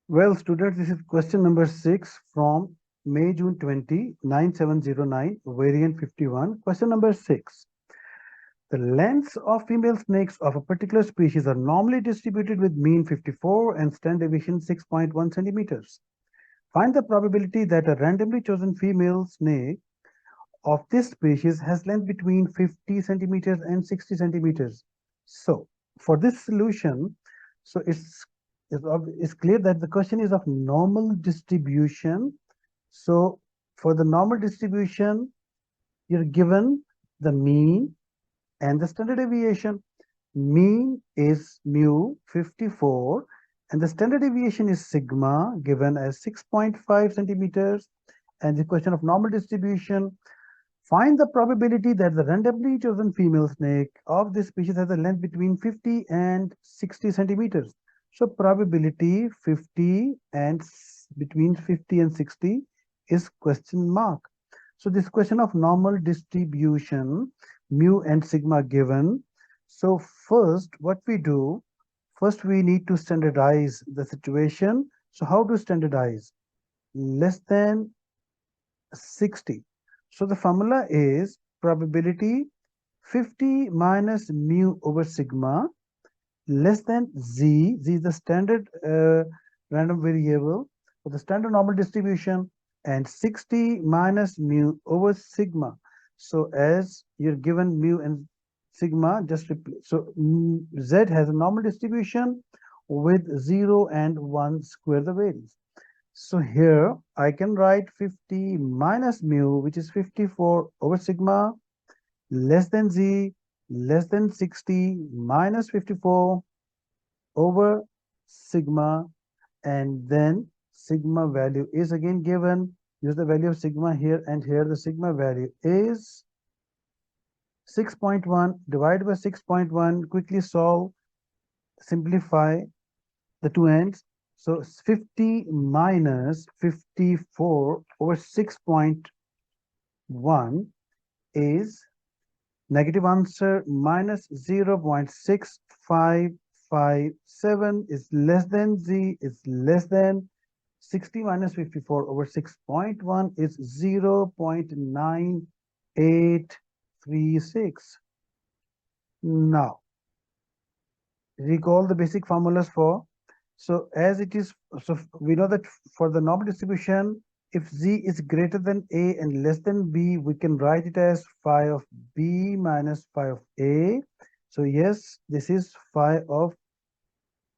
Well, students, this is question number 6 from May June 20, 9709, variant 51. Question number 6. The lengths of female snakes of a particular species are normally distributed with mean 54 and standard deviation 6.1 centimeters. Find the probability that a randomly chosen female snake of this species has length between 50 centimeters and 60 centimeters. So, for this solution, so it's clear that the question is of normal distribution. So, for the normal distribution, you're given the mean and the standard deviation. Mean is mu 54 and the standard deviation is sigma given as 6.5 centimeters, and the question of normal distribution. Find the probability that the randomly chosen female snake of this species has a length between 50 and 60 centimeters. So probability 50 and between 50 and 60 is question mark. So this question of normal distribution, mu and sigma given. So first what we do, first we need to standardize the situation. So how to standardize? Less than 60. So the formula is probability 50 minus mu over sigma less than z. Z is the standard random variable for the standard normal distribution, and 60 minus mu over sigma. So as you're given mu and sigma, just replace. So z has a normal distribution with 0 and 1 square the varies. So here I can write 50 minus mu, which is 54 over sigma, less than z, less than 60 minus 54 over sigma, and then sigma value is again given. Use the value of sigma here and here. The sigma value is 6.1. Divide by 6.1. Quickly solve, simplify the two ends. So 50 minus 54 over 6.1 is negative answer minus 0.6557 is less than z is less than 60 minus 54 over 6.1 is 0.9836. Now recall the basic formulas for. So as it is, so we know that for the normal distribution, if z is greater than a and less than b, we can write it as phi of b minus phi of a. So yes, this is phi of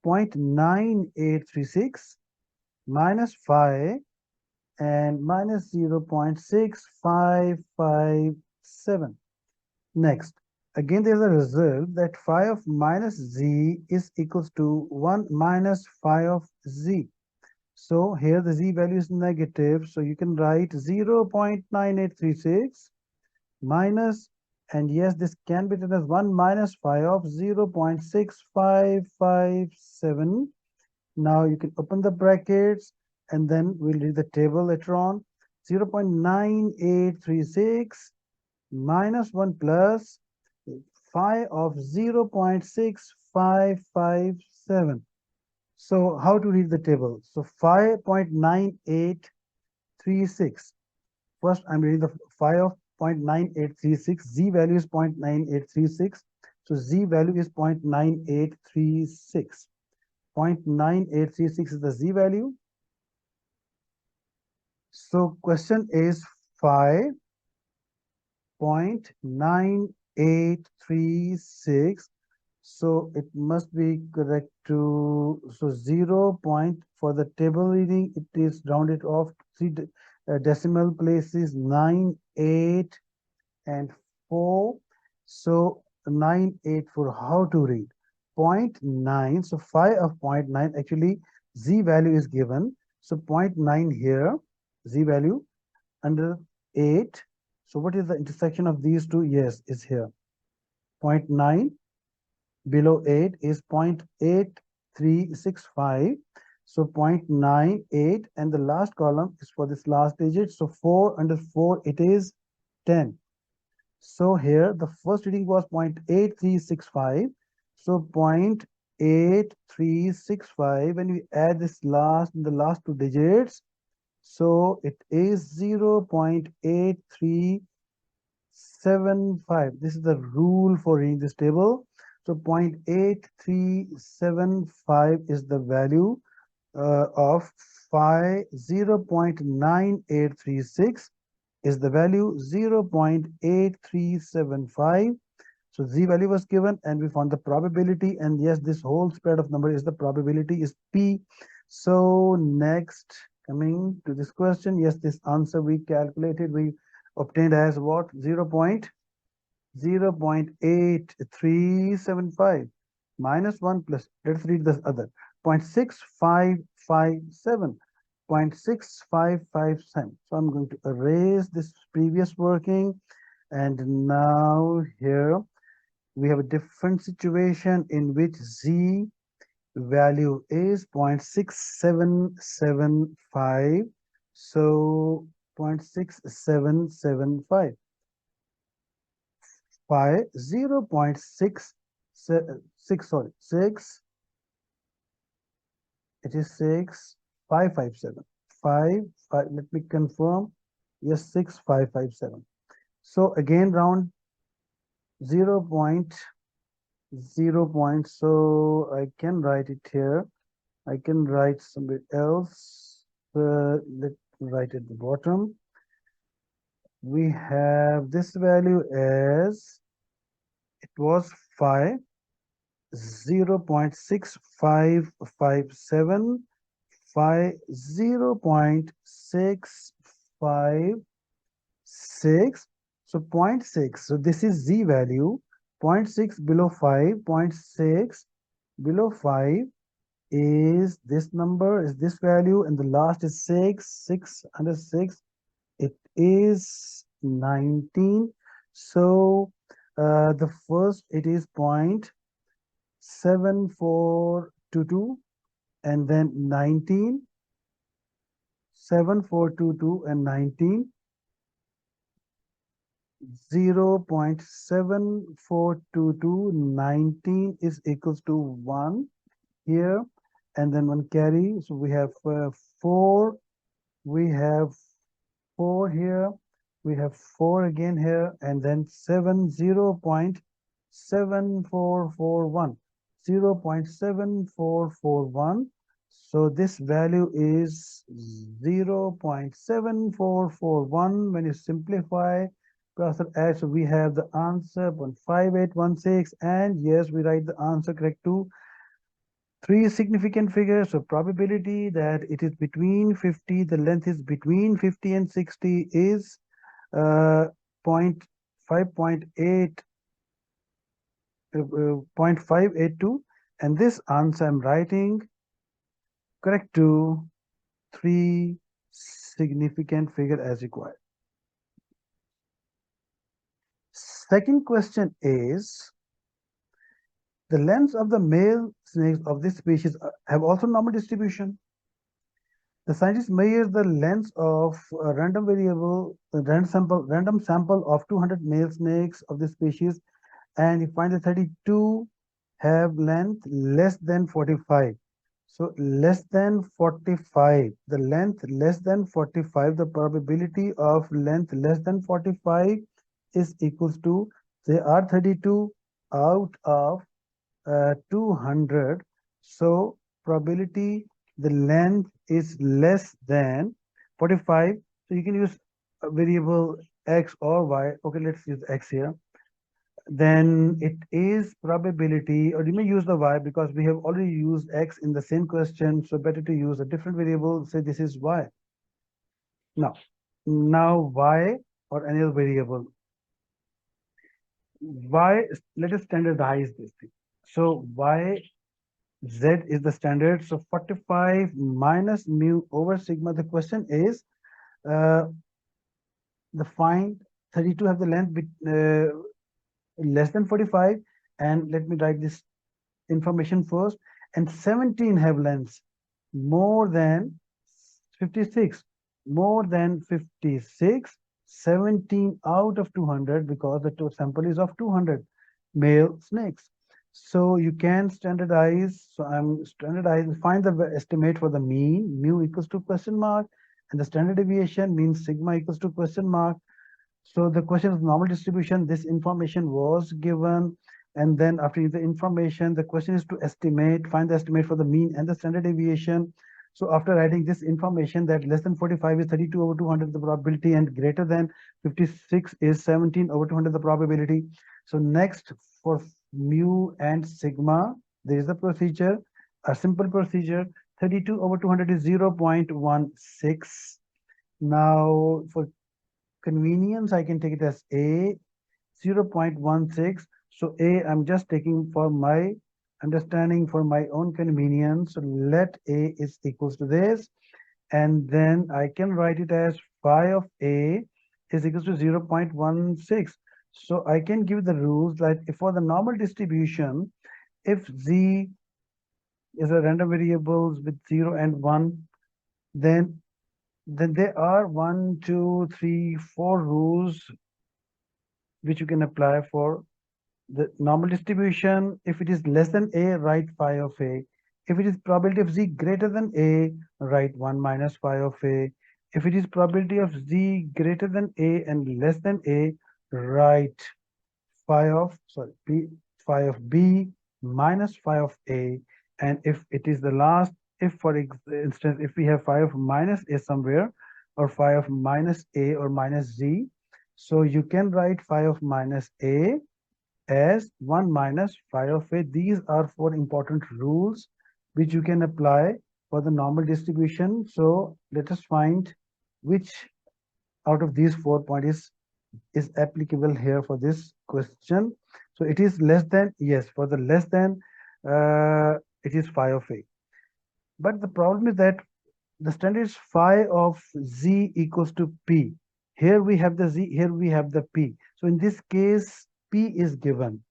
0.9836 minus phi and minus 0.6557. Next, again there's a result that phi of minus z is equals to 1 minus phi of z. So here the z value is negative, so you can write 0.9836 minus, and yes, this can be written as 1 minus phi of 0.6557. Now you can open the brackets and then we'll read the table later on. 0.9836 minus 1 plus phi of 0.6557. So how to read the table? So 5.9836. First, I'm reading the phi of 0.9836. Z value is 0.9836. So Z value is 0.9836. 0.9836 is the Z value. So question is phi 0.9836. So it must be correct to, so 0 point for the table reading, it is rounded off three decimal places, 9, 8, and 4. So 9, 8 for how to read 0.9. So phi of 0.9, actually Z value is given. So 0.9 here, Z value under 8. So what is the intersection of these two? Yes, is here. 0.9 below 8 is 0.8365. So 0.98, and the last column is for this last digit. So 4 under 4, it is 10. So here the first reading was 0.8365. So 0.8365. When we add the last two digits, so it is 0.8375. This is the rule for reading this table. So 0.8375 is the value of phi. 0.9836 is the value 0.8375. So z value was given and we found the probability, and yes, this whole spread of number is the probability is p. So next, coming to this question, yes, this answer we calculated, we obtained as what? 0.8375 minus 1 plus, let's read this other, 0.6557, 0.6557. So I'm going to erase this previous working, and now here we have a different situation in which z value is 0.6775. So 0.6775 by 0.6, sorry, 6, it is 6557. 5, let me confirm. Yes, 6557. So again, round 0 point, so I can write it here. I can write somewhere else. Let me write at the bottom. We have this value as, it was 5, 0.6557, 0.656. So 0.6. So this is z value. 0.6 below 5. 0.6 below 5 is this number, is this value, and the last is 6. 6 under 6. It is 19. So the first, it is 0.7422, and then 19, 7422 and 19, 0.7422, 19 is equals to 1 here, and then one carry. So we have 4, we have 4 here, we have 4 again here, and then 7, 0.7441, 0.7441. So this value is 0.7441. When you simplify, plus add, so we have the answer 0.5816, and yes, we write the answer correct too. 3 significant figures. So probability that it is between 50, the length is between 50 and 60 is 5.8, 0.582, and this answer I'm writing correct to 3 significant figure as required. Second question is, the lengths of the male snakes of this species have also normal distribution. The scientists measure the lengths of a random sample of 200 male snakes of this species, and he finds that 32 have length less than 45. So less than 45, the length less than 45, the probability of length less than 45 is equals to, they are 32 out of 200. So probability, the length is less than 45. So you can use a variable x or y. Okay, let's use x here. Then it is probability, or you may use the y because we have already used x in the same question. So better to use a different variable. Say this is y. Now y or any other variable. Y, let us standardize this thing. So y z is the standard. So 45 minus mu over sigma. The question is, the find 32 have the length less than 45, and let me write this information first, and 17 have lengths more than 56, more than 56, 17 out of 200, because the sample is of 200 male snakes. So you can standardize. So I'm standardizing, find the estimate for the mean, mu equals to question mark, and the standard deviation means sigma equals to question mark. So the question is normal distribution. This information was given. And then after the information, the question is to estimate, find the estimate for the mean and the standard deviation. So after writing this information that less than 45 is 32 over 200 the probability and greater than 56 is 17 over 200 the probability. So next for mu and sigma, there is a procedure, a simple procedure. 32 over 200 is 0.16. Now for convenience, I can take it as A 0.16. So A, I'm just taking for my understanding for my own convenience. So let A is equals to this. And then I can write it as phi of A is equals to 0.16. So I can give the rules that if for the normal distribution, if Z is a random variables with 0 and 1, then there are 1, 2, 3, 4 rules which you can apply for the normal distribution. If it is less than a, write phi of a. If it is probability of z greater than a, write 1 minus phi of a. If it is probability of z greater than a and less than a, write phi of, sorry, b, phi of b minus phi of a. And if it is the last, if for instance, if we have phi of minus a somewhere, or phi of minus a or minus z, so you can write phi of minus a as 1 minus phi of a. These are four important rules which you can apply for the normal distribution. So let us find which out of these 4 points is applicable here for this question. So it is less than, yes, for the less than, it is phi of a. But the problem is that the standard is phi of z equals to p. Here we have the z, here we have the p. So in this case, p is given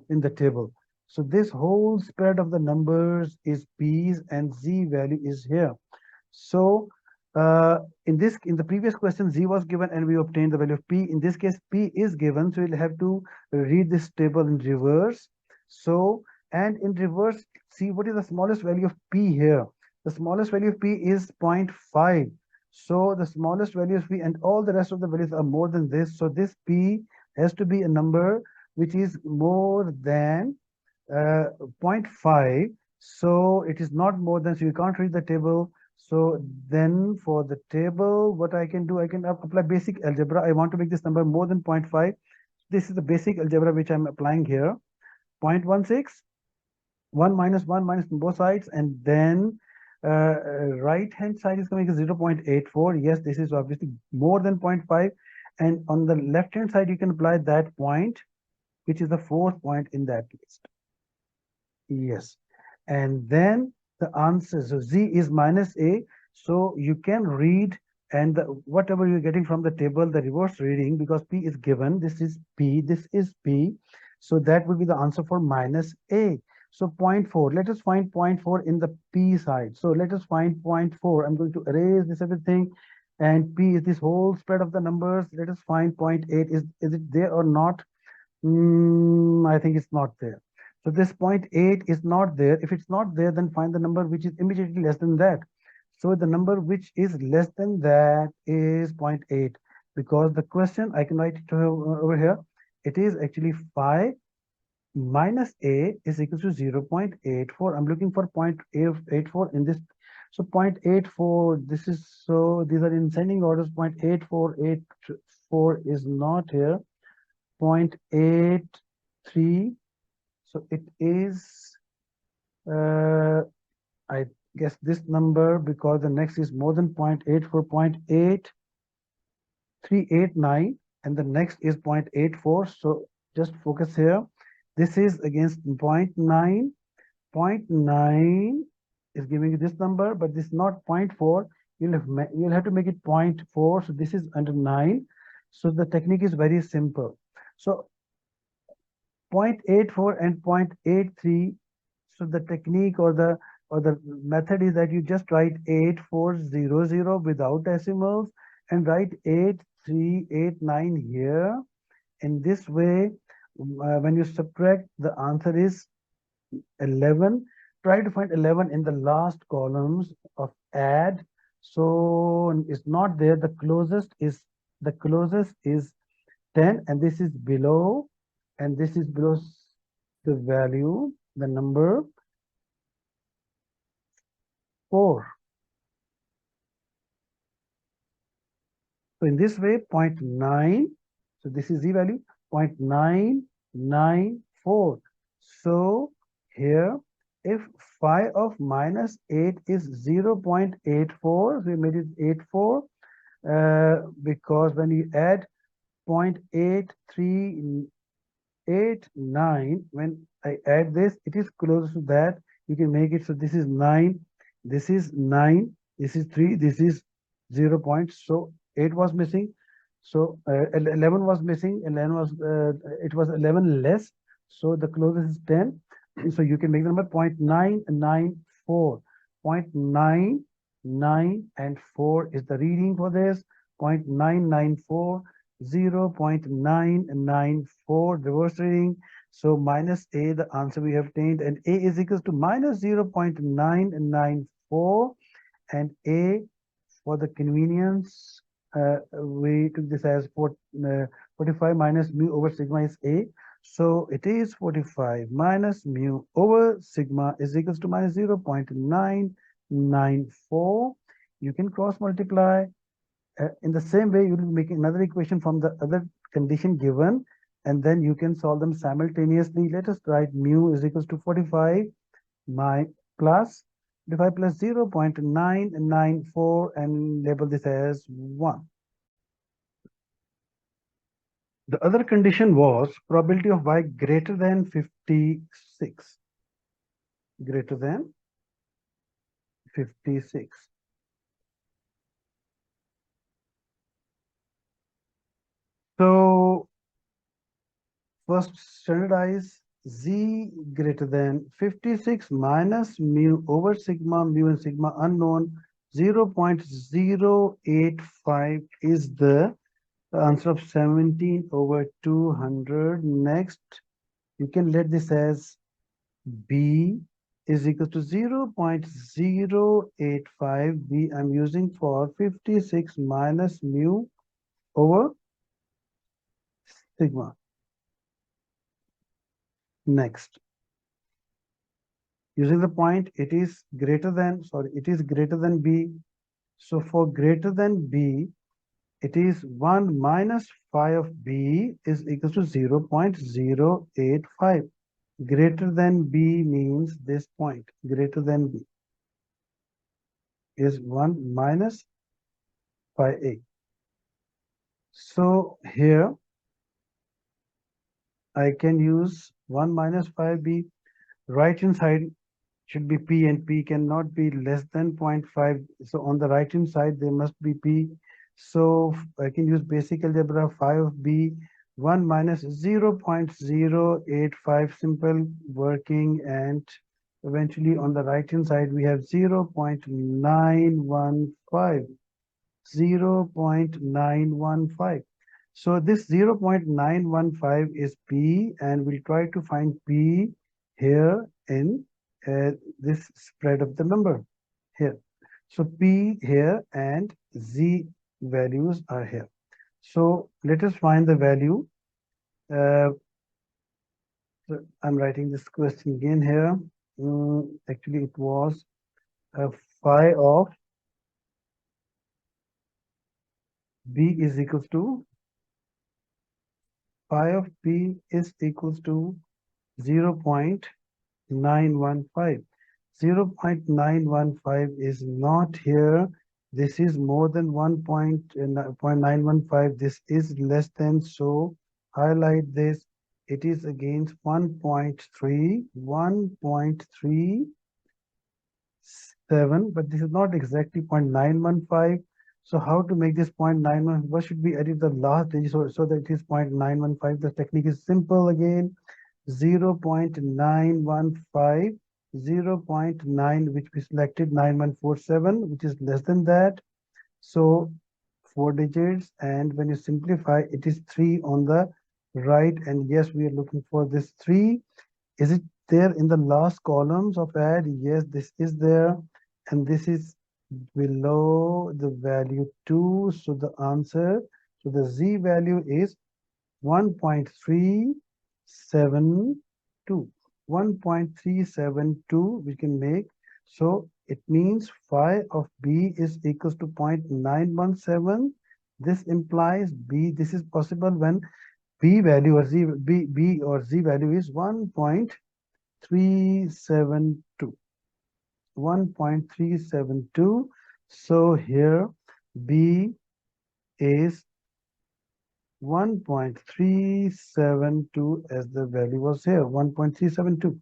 in the table. So this whole spread of the numbers is p's and z value is here. So in the previous question, z was given and we obtained the value of p. In this case, p is given. So we'll have to read this table in reverse. So, and in reverse, see what is the smallest value of p here. The smallest value of p is 0.5. So the smallest value of p and all the rest of the values are more than this. So this p has to be a number which is more than 0.5. So it is not more than, so you can't read the table. So then for the table, what I can do, I can apply basic algebra. I want to make this number more than 0.5. This is the basic algebra which I'm applying here. 0.16, 1 minus 1 minus on both sides, and then right hand side is coming to 0.84. Yes, this is obviously more than 0.5. And on the left hand side, you can apply that point, which is the fourth point in that list. Yes. And then the answer, so z is minus a. So you can read and whatever you're getting from the table, the reverse reading, because p is given, this is p, this is p. So that would be the answer for minus a. So 0.4, let us find 0.4 in the p side. So let us find 0.4. I'm going to erase this everything. And p is this whole spread of the numbers. Let us find 0.8. Is it there or not? I think it's not there. So this 0.8 is not there. If it's not there, then find the number which is immediately less than that. So the number which is less than that is 0.8, because the question, I can write it over here. It is actually phi minus a is equal to 0.84. I'm looking for 0.84 in this. So 0.84, this is, so these are in descending orders. 0.8484 is not here. 0.83. So it is, I guess this number, because the next is more than 0.84, 0.8389, and the next is 0.84. So just focus here. This is against 0.9. 0.9 is giving you this number, but this is not 0.4. You'll have to make it 0.4. So this is under 9. So the technique is very simple. So 0.84 and 0.83. So the technique or the method is that you just write 8400 without decimals and write 8389 here. In this way, when you subtract, the answer is 11. Try to find 11 in the last columns of add. So it's not there. The closest is 10, and this is below, and this is below the value, the number 4. So in this way, 0.9. So this is z value, 0.994. So here, if phi of minus 8 is 0.84, we made it 84, because when you add 0.8389, when I add this, it is close to that. You can make it so this is 9, this is 9, this is 3, this is 0 points. So 8 was missing. So 11 was missing. 11 was it was 11 less. So the closest is 10. So you can make the number 0.994. 0.99 and 4 is the reading for this. 0.994. 0.994 reverse reading. So minus a, the answer we have obtained, and a is equals to minus 0.994, and a, for the convenience, we took this as 45 minus mu over sigma is a. So it is 45 minus mu over sigma is equals to minus 0.994. You can cross multiply. In the same way, you will be making another equation from the other condition given, and then you can solve them simultaneously. Let us write mu is equals to 45 plus 0.994 and label this as 1. The other condition was probability of y greater than 56. Greater than 56. So first standardize z greater than 56 minus mu over sigma, mu and sigma unknown, 0.085 is the answer of 17 over 200. Next, you can let this as b is equal to 0.085. b I'm using for 56 minus mu over sigma. Next, using the point, it is greater than b. So for greater than b, it is 1 minus phi of b is equal to 0.085. Greater than b means this point, greater than b is 1 minus phi a. So here I can use 1 minus phi b. Right hand side should be p, and p cannot be less than 0.5. So on the right hand side, there must be p. So I can use basic algebra. Phi of b, 1 minus 0.085, simple working, and eventually on the right hand side, we have 0.915. 0.915. So this 0.915 is p, and we'll try to find p here in this spread of the number here. So p here and z values are here. So let us find the value. So I'm writing this question again here. Actually, it was phi of b is equals to phi of p is equals to 0.915. 0.915 is not here. This is more than 1.915. This is less than, so highlight this. It is against 1.3, 1.37, but this is not exactly 0.915. So how to make this 0.91? What should be added the last digit so that it is 0.915? The technique is simple again. 0.915, 0.9, which we selected 9147, which is less than that. So 4 digits, and when you simplify, it is 3 on the right. And yes, we are looking for this 3. Is it there in the last columns of add? Yes, this is there, and this is below the value 2. So the answer, so the z value is 1.372. 1.372 we can make. So it means phi of b is equals to 0.917. This implies b, this is possible when b value or b or z value is 1.372. 1.372. So here b is 1.372 as the value was here, 1.372.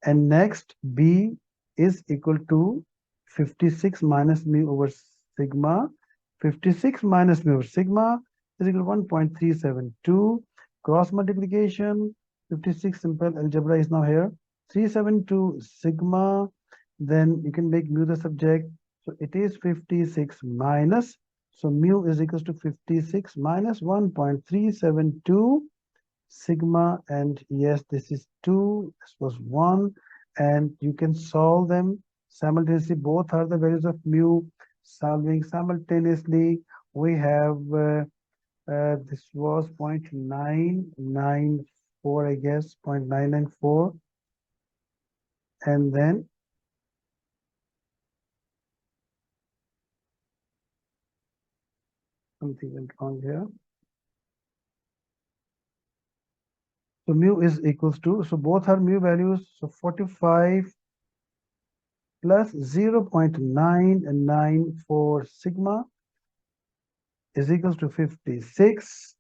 And next b is equal to 56 minus mu over sigma. 56 minus mu over sigma is equal to 1.372. Cross multiplication, 56 simple algebra is now here. 372 sigma, then you can make mu the subject. So it is 56 minus, so mu is equals to 56 minus 1.372 sigma, and yes, this is 2, this was 1, and you can solve them simultaneously. Both are the values of mu. Solving simultaneously, we have this was 0.994, I guess, 0.994, and then something went wrong here. So mu is equals to, so both are mu values, so 45 plus 0.994 sigma is equals to 56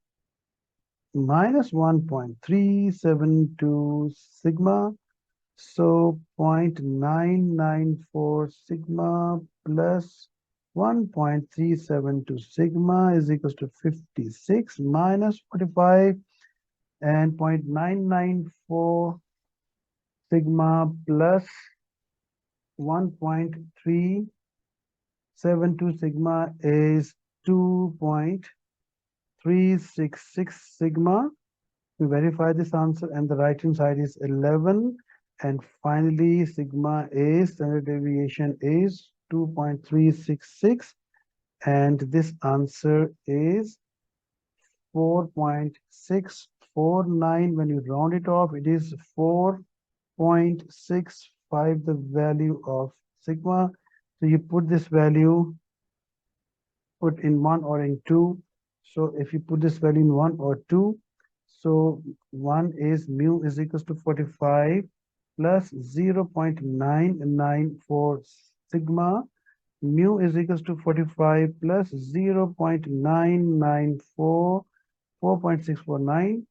minus 1.372 sigma. So 0.994 sigma plus 1.372 sigma is equals to 56 minus 45, and 0.994 sigma plus 1.372 sigma is 2.366 sigma. We verify this answer, and the right hand side is 11. And finally, sigma is, standard deviation is 2.366, and this answer is 4.649. When you round it off, it is 4.65, the value of sigma. So you put this value, put in 1 or in 2. So if you put this value in 1 or 2, so 1 is mu is equals to 45 plus 0.994 sigma. Mu is equals to 45 plus 0.994, 4.649.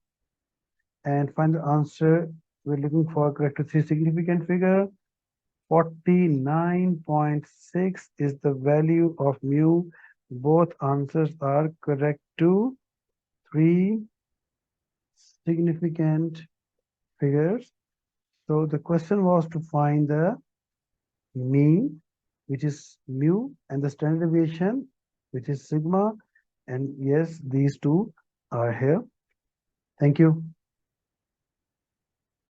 And final answer, we're looking for correct to 3 significant figure. 49.6 is the value of mu. Both answers are correct to 3 significant figures. So the question was to find the mean, which is mu, and the standard deviation, which is sigma. And yes, these two are here. Thank you.